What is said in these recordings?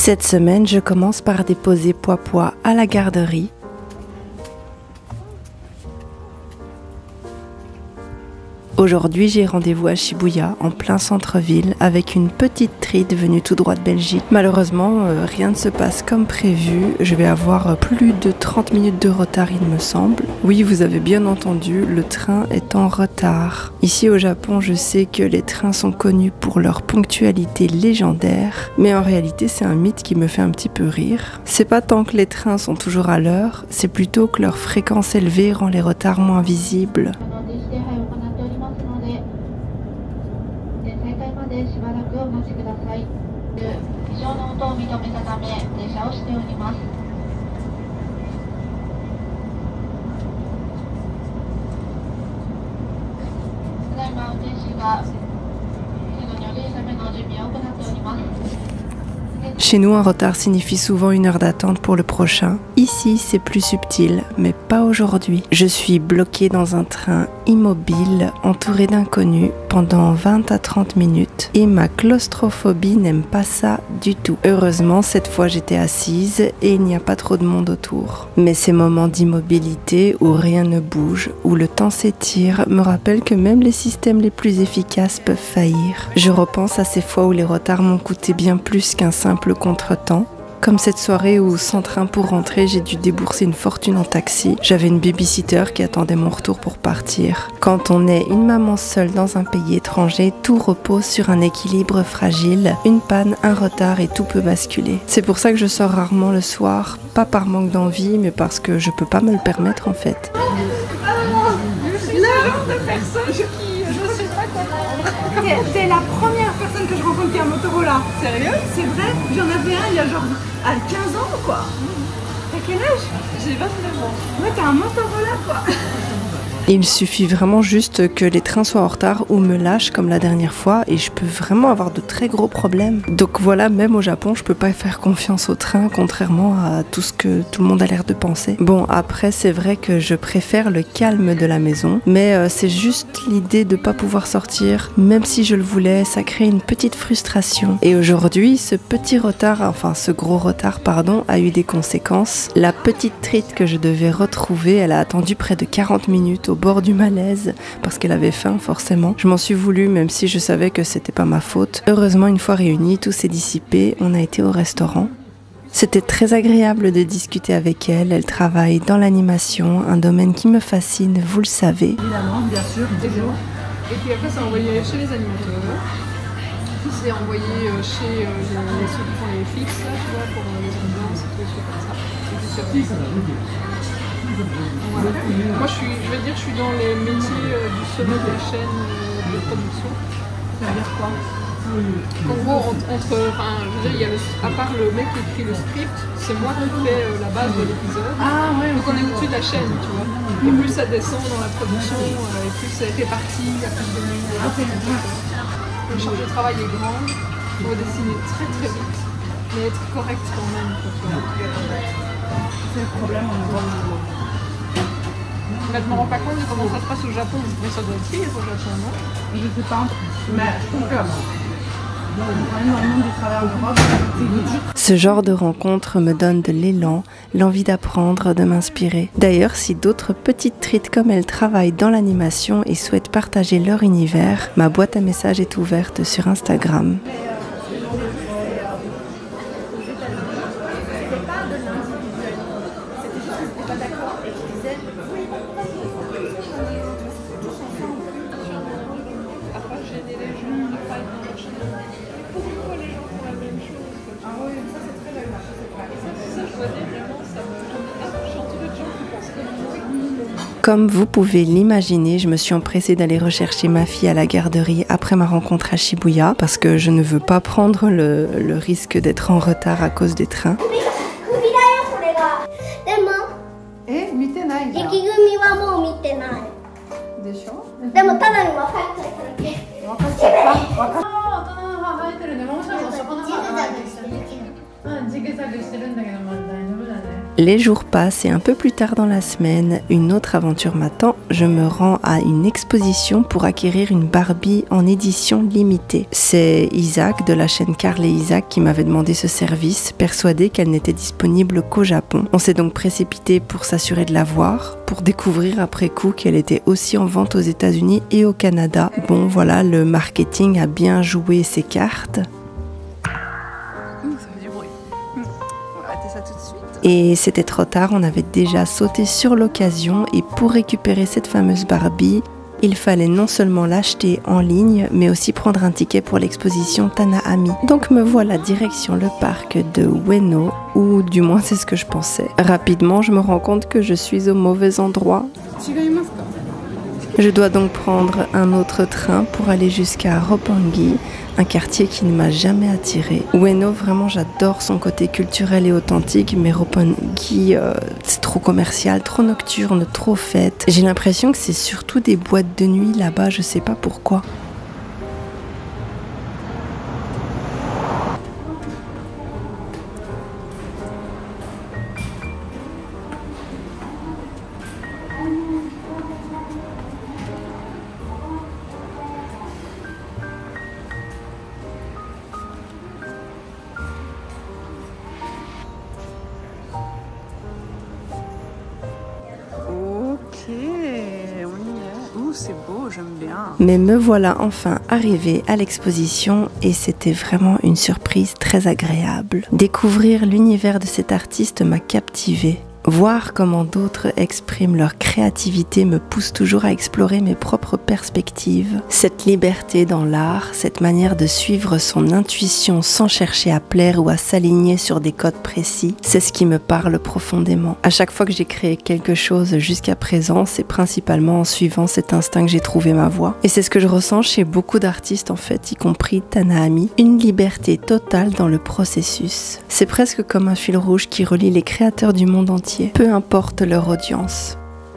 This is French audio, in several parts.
Cette semaine, je commence par déposer Poipois à la garderie. Aujourd'hui, j'ai rendez-vous à Shibuya, en plein centre-ville, avec une petite treat venue tout droit de Belgique. Malheureusement, rien ne se passe comme prévu. Je vais avoir plus de 30 minutes de retard, il me semble. Oui, vous avez bien entendu, le train est en retard. Ici au Japon, je sais que les trains sont connus pour leur ponctualité légendaire, mais en réalité, c'est un mythe qui me fait un petit peu rire. C'est pas tant que les trains sont toujours à l'heure, c'est plutôt que leur fréquence élevée rend les retards moins visibles. Chez nous, un retard signifie souvent une heure d'attente pour le prochain. Ici, c'est plus subtil, mais pas aujourd'hui. Je suis bloquée dans un train immobile, entourée d'inconnus, pendant 20 à 30 minutes. Et ma claustrophobie n'aime pas ça du tout. Heureusement, cette fois, j'étais assise et il n'y a pas trop de monde autour. Mais ces moments d'immobilité où rien ne bouge, où le temps s'étire, me rappellent que même les systèmes les plus efficaces peuvent faillir. Je repense à ces fois où les retards m'ont coûté bien plus qu'un simple contretemps. Comme cette soirée où, sans train pour rentrer, j'ai dû débourser une fortune en taxi. J'avais une babysitter qui attendait mon retour pour partir. Quand on est une maman seule dans un pays étranger, tout repose sur un équilibre fragile. Une panne, un retard et tout peut basculer. C'est pour ça que je sors rarement le soir, pas par manque d'envie, mais parce que je peux pas me le permettre en fait. T'es la première personne que je rencontre qui a un Motorola. Sérieux? C'est vrai? J'en avais un il y a genre à 15 ans quoi. T'as quel âge? J'ai 29 ans. Ouais, t'as un Motorola quoi. Il suffit vraiment juste que les trains soient en retard ou me lâchent comme la dernière fois et je peux vraiment avoir de très gros problèmes. Donc voilà, même au Japon, je peux pas faire confiance au train contrairement à tout ce que tout le monde a l'air de penser. Bon, après, c'est vrai que je préfère le calme de la maison, mais c'est juste l'idée de pas pouvoir sortir, même si je le voulais, ça crée une petite frustration. Et aujourd'hui, ce gros retard, pardon, a eu des conséquences. La petite treat que je devais retrouver, elle a attendu près de 40 minutes au bord du malaise parce qu'elle avait faim forcément. Je m'en suis voulu même si je savais que c'était pas ma faute. Heureusement, une fois réunis, tout s'est dissipé, on a été au restaurant. C'était très agréable de discuter avec elle. Elle travaille dans l'animation, un domaine qui me fascine, vous le savez. Évidemment, bien sûr, toujours. Et puis après, c'est envoyé chez les animateurs. Puis c'est envoyé chez ceux qui font les fixes, là, tu vois, pour les ambulances et tout, des trucs comme ça. Et puis sur voilà. Moi, je suis dans les métiers du sommet de la chaîne de production. Ça veut dire quoi? En gros, il y a à part le mec qui écrit le script, c'est moi qui fais la base de l'épisode. Ah, ouais, donc on est au-dessus de la chaîne, tu vois. Et plus ça descend dans la production, et plus c'est réparti, il y a plus de monde. Le charge de travail est grande, il faut dessiner très très vite, mais être correct quand même. C'est le problème en Europe. Là, je me rends pas compte de comment ça se passe au Japon, mais ça doit être pire au Japon, non? Je sais pas, mais je confirme. Ce genre de rencontre me donne de l'élan, l'envie d'apprendre, de m'inspirer. D'ailleurs, si d'autres petites treats comme elles travaillent dans l'animation et souhaitent partager leur univers, ma boîte à messages est ouverte sur Instagram. Comme vous pouvez l'imaginer, je me suis empressée d'aller rechercher ma fille à la garderie après ma rencontre à Shibuya parce que je ne veux pas prendre le risque d'être en retard à cause des trains. Les jours passent et un peu plus tard dans la semaine, une autre aventure m'attend. Je me rends à une exposition pour acquérir une Barbie en édition limitée. C'est Isaac de la chaîne Carl et Isaac qui m'avait demandé ce service, persuadé qu'elle n'était disponible qu'au Japon. On s'est donc précipité pour s'assurer de la voir, pour découvrir après coup qu'elle était aussi en vente aux États-Unis et au Canada. Bon voilà, le marketing a bien joué ses cartes. Et c'était trop tard, on avait déjà sauté sur l'occasion et pour récupérer cette fameuse Barbie, il fallait non seulement l'acheter en ligne, mais aussi prendre un ticket pour l'exposition Tanaami. Donc me voilà direction le parc de Ueno, ou du moins c'est ce que je pensais. Rapidement, je me rends compte que je suis au mauvais endroit. Je dois donc prendre un autre train pour aller jusqu'à Roppongi, un quartier qui ne m'a jamais attiré. Ueno, vraiment j'adore son côté culturel et authentique, mais Roppongi, c'est trop commercial, trop nocturne, trop fête. J'ai l'impression que c'est surtout des boîtes de nuit là-bas, je sais pas pourquoi. C'est beau, j'aime bien. Mais me voilà enfin arrivée à l'exposition et c'était vraiment une surprise très agréable. Découvrir l'univers de cet artiste m'a captivée. Voir comment d'autres expriment leur créativité me pousse toujours à explorer mes propres perspectives. Cette liberté dans l'art, cette manière de suivre son intuition sans chercher à plaire ou à s'aligner sur des codes précis, c'est ce qui me parle profondément. À chaque fois que j'ai créé quelque chose jusqu'à présent, c'est principalement en suivant cet instinct que j'ai trouvé ma voie. Et c'est ce que je ressens chez beaucoup d'artistes en fait, y compris Tanaami. Une liberté totale dans le processus. C'est presque comme un fil rouge qui relie les créateurs du monde entier. Peu importe leur audience.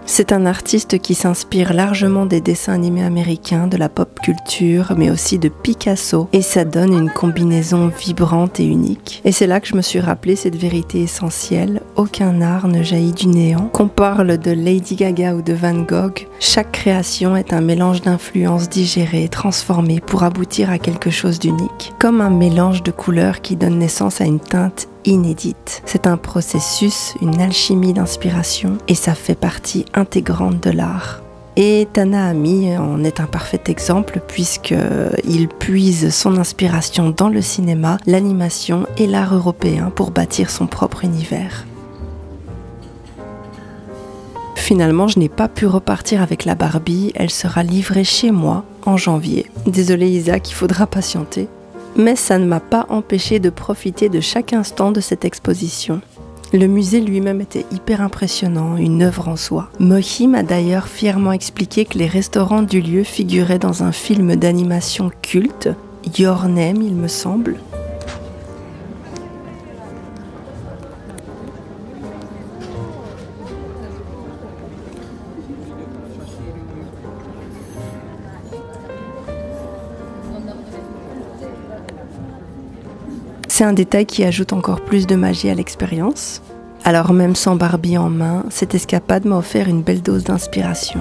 C'est un artiste qui s'inspire largement des dessins animés américains, de la pop culture, mais aussi de Picasso, et ça donne une combinaison vibrante et unique. Et c'est là que je me suis rappelé cette vérité essentielle, aucun art ne jaillit du néant. Qu'on parle de Lady Gaga ou de Van Gogh, chaque création est un mélange d'influences digérées, transformées pour aboutir à quelque chose d'unique. Comme un mélange de couleurs qui donne naissance à une teinte inédite. C'est un processus, une alchimie d'inspiration et ça fait partie intégrante de l'art. Et Tanaami en est un parfait exemple puisqu'il puise son inspiration dans le cinéma, l'animation et l'art européen pour bâtir son propre univers. Finalement, je n'ai pas pu repartir avec la Barbie, elle sera livrée chez moi en janvier. Désolé Isaac, il faudra patienter. Mais ça ne m'a pas empêché de profiter de chaque instant de cette exposition. Le musée lui-même était hyper impressionnant, une œuvre en soi. Mohi m'a d'ailleurs fièrement expliqué que les restaurants du lieu figuraient dans un film d'animation culte, Your Name il me semble. C'est un détail qui ajoute encore plus de magie à l'expérience. Alors même sans Barbie en main, cette escapade m'a offert une belle dose d'inspiration.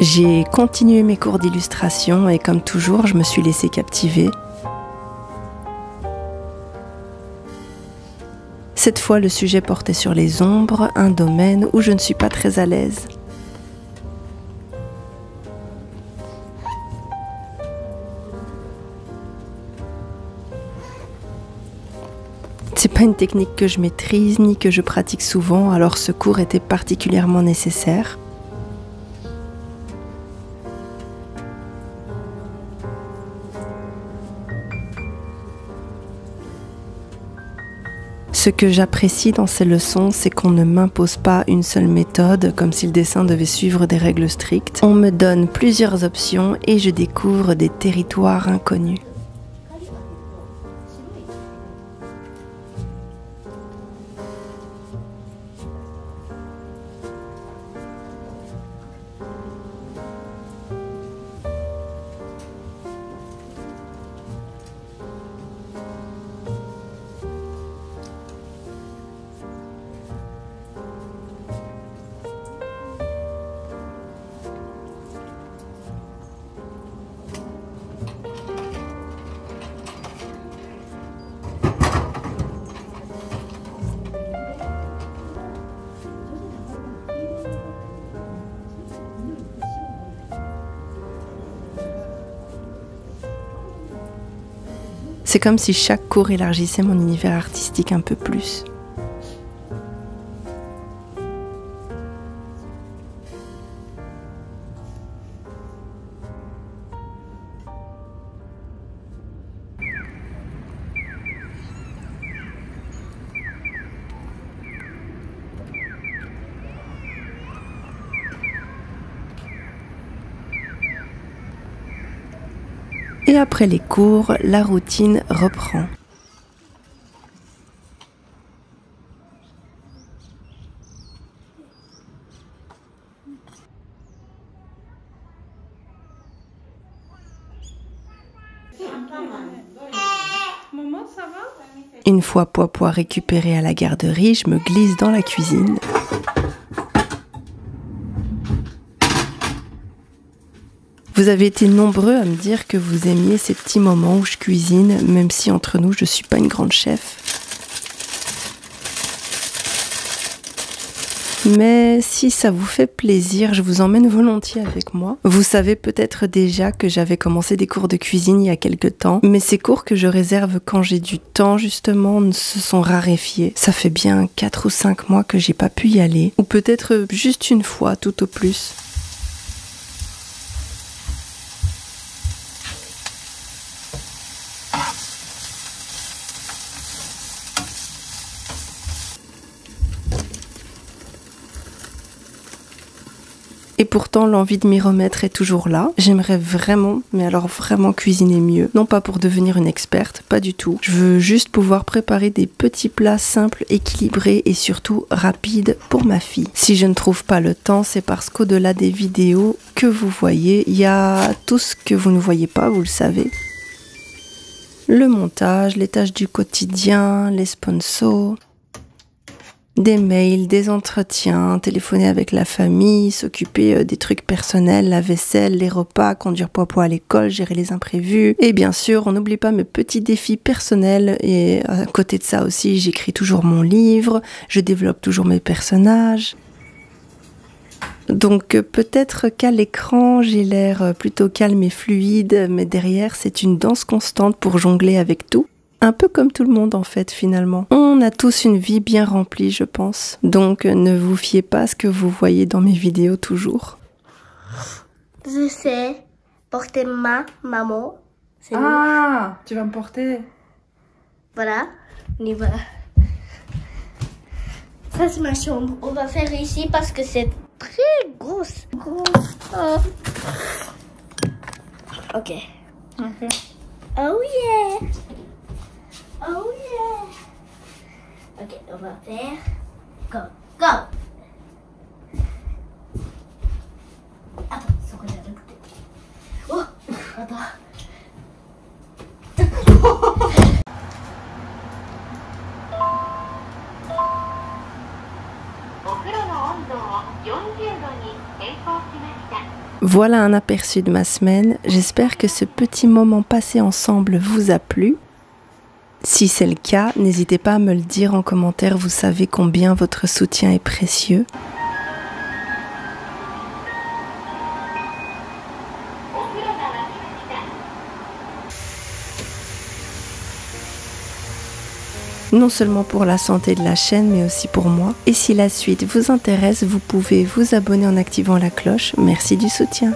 J'ai continué mes cours d'illustration et comme toujours, je me suis laissée captiver. Cette fois, le sujet portait sur les ombres, un domaine où je ne suis pas très à l'aise. C'est pas une technique que je maîtrise ni que je pratique souvent, alors ce cours était particulièrement nécessaire. Ce que j'apprécie dans ces leçons, c'est qu'on ne m'impose pas une seule méthode, comme si le dessin devait suivre des règles strictes. On me donne plusieurs options et je découvre des territoires inconnus. C'est comme si chaque cours élargissait mon univers artistique un peu plus. Et après les cours, la routine reprend. Maman, ça va? Une fois Poipois récupéré à la garderie, je me glisse dans la cuisine. Vous avez été nombreux à me dire que vous aimiez ces petits moments où je cuisine, même si entre nous, je ne suis pas une grande chef. Mais si ça vous fait plaisir, je vous emmène volontiers avec moi. Vous savez peut-être déjà que j'avais commencé des cours de cuisine il y a quelques temps, mais ces cours que je réserve quand j'ai du temps justement se sont raréfiés. Ça fait bien 4 ou 5 mois que j'ai pas pu y aller, ou peut-être juste une fois tout au plus. Et pourtant, l'envie de m'y remettre est toujours là. J'aimerais vraiment, mais alors vraiment cuisiner mieux. Non pas pour devenir une experte, pas du tout. Je veux juste pouvoir préparer des petits plats simples, équilibrés et surtout rapides pour ma fille. Si je ne trouve pas le temps, c'est parce qu'au-delà des vidéos que vous voyez, il y a tout ce que vous ne voyez pas, vous le savez. Le montage, les tâches du quotidien, les sponsors... Des mails, des entretiens, téléphoner avec la famille, s'occuper des trucs personnels, la vaisselle, les repas, conduire Poipois à l'école, gérer les imprévus. Et bien sûr, on n'oublie pas mes petits défis personnels. Et à côté de ça aussi, j'écris toujours mon livre, je développe toujours mes personnages. Donc peut-être qu'à l'écran, j'ai l'air plutôt calme et fluide, mais derrière, c'est une danse constante pour jongler avec tout. Un peu comme tout le monde en fait finalement. On a tous une vie bien remplie je pense. Donc ne vous fiez pas à ce que vous voyez dans mes vidéos toujours. Je sais porter ma maman. Ah, tu vas me porter. Voilà, on y va. Ça c'est ma chambre. On va faire ici parce que c'est très grosse. Oh. Ok. Oh yeah. Oh yeah! Ok, on va faire... Go! Go! Attends, ils sont déjà de côté. Oh! Attends. Voilà un aperçu de ma semaine. J'espère que ce petit moment passé ensemble vous a plu. Si c'est le cas, n'hésitez pas à me le dire en commentaire, vous savez combien votre soutien est précieux. non seulement pour la santé de la chaîne, mais aussi pour moi. Et si la suite vous intéresse, vous pouvez vous abonner en activant la cloche. Merci du soutien.